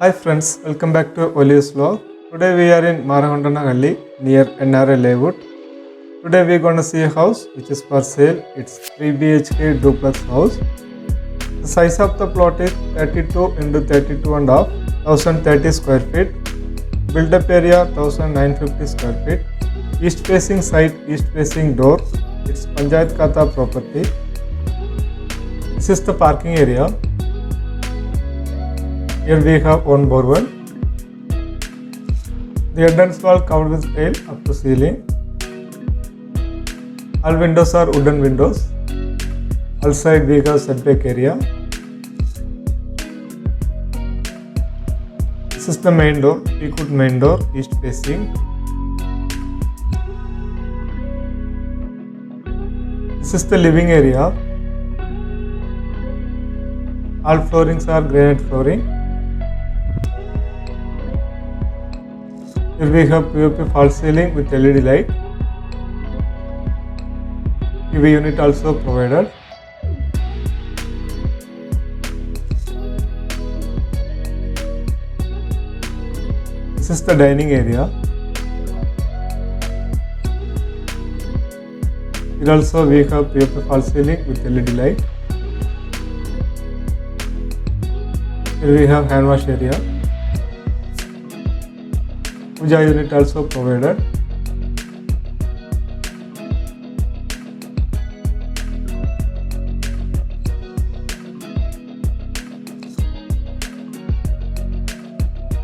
Hi friends, welcome back to Oli's vlog. Today we are in Marahondanahalli near NRA Layout. Today we are going to see a house which is for sale. It's 3 BHK duplex house. The size of the plot is 32 into 32 and half, 1030 square feet. Build up area 1950 square feet. East facing side, east facing door. It's Panchayat Khata property. This is the parking area. Here we have one borewell. The entrance wall covered with tile up to ceiling. All windows are wooden windows. Outside we have setback area. This is the main door, teakwood main door, east facing. This is the living area. All floorings are granite flooring. Here we have POP false ceiling with LED light. TV unit also provided. This is the dining area. Here also we have POP false ceiling with LED light. Here we have hand wash area. Puja unit also provided.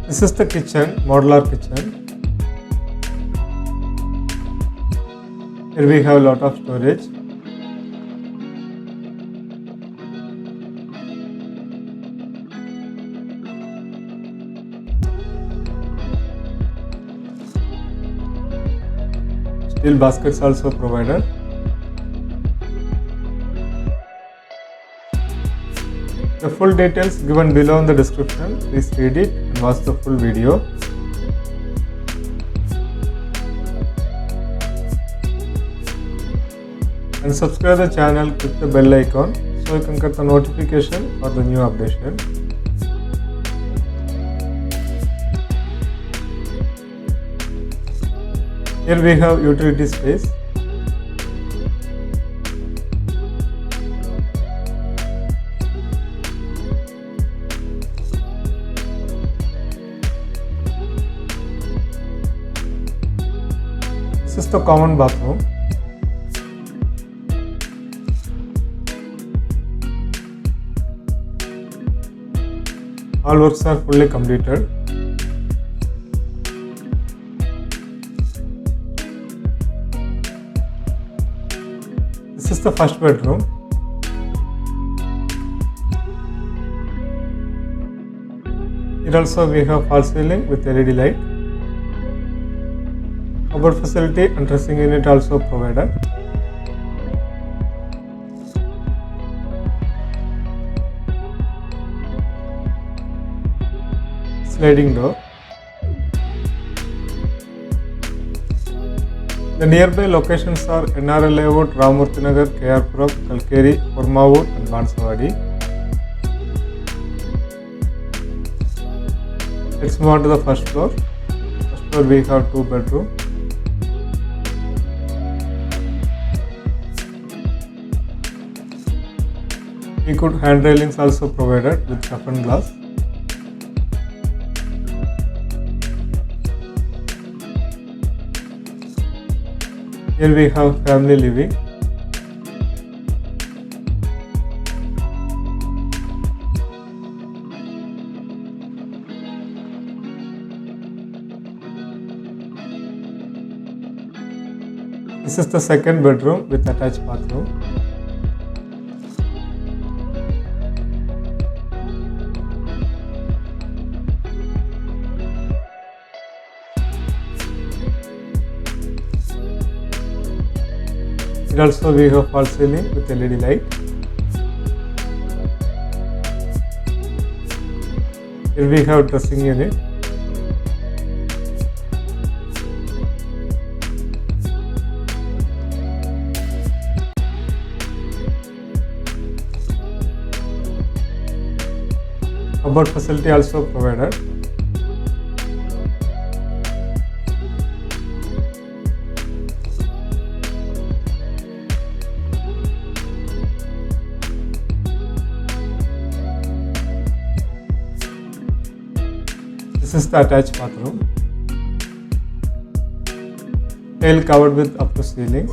This is the kitchen, modular kitchen. Here we have a lot of storage. Steel baskets also provided. The full details given below in the description. Please read it and watch the full video. And subscribe the channel, click the bell icon so you can get the notification for the new updation. Here we have utility space. This is the common bathroom. All works are fully completed. This is the first bedroom. Here also we have false ceiling with LED light. Cupboard facility and dressing unit also provided. Sliding door. The nearby locations are NRA Layout, Ramurthy Nagar, KR-Puram, Kalkeri, Kurmavur and Bansawadi. Let's move on to the first floor. First floor we have 2 bedrooms. Teakwood hand railings also provided with toughened glass. Here we have family living. This is the second bedroom with attached bathroom. Here also we have false ceiling with LED light. Here we have dressing unit. Cupboard facility also provided. This is the attached bathroom. Tile covered with up to ceiling.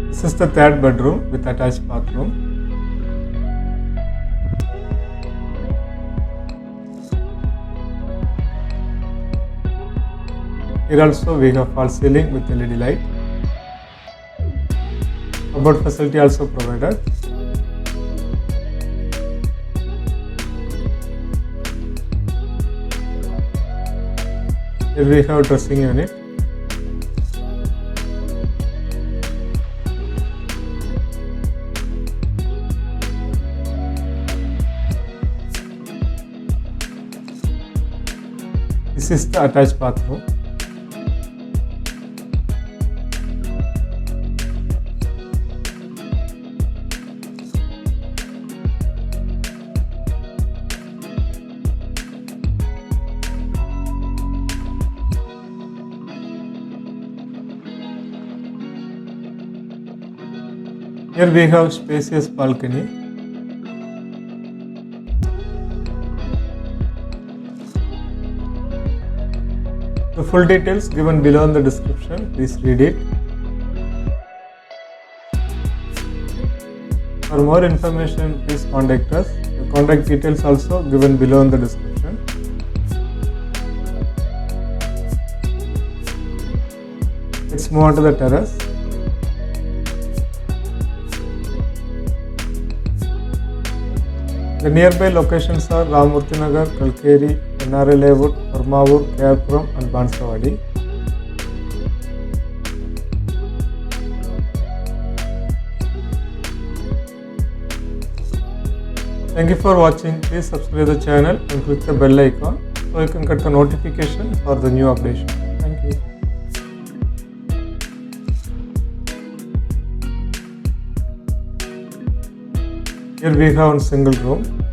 This is the third bedroom with attached bathroom. Here also we have false ceiling with LED light. Cupboard facility also provided. Here we have dressing unit. This is the attached bathroom. Here we have spacious balcony. The full details given below in the description, please read it. For more information, please contact us. The contact details also given below in the description. Let's move on to the terrace. The nearby locations are Ramurthy Nagar, Kalkeri, NRA Layout, Parmavur, Kayapuram and Bansawadi. Thank you for watching. Please subscribe the channel and click the bell icon so you can get the notification for the new updation. Thank you. Here we have a single room.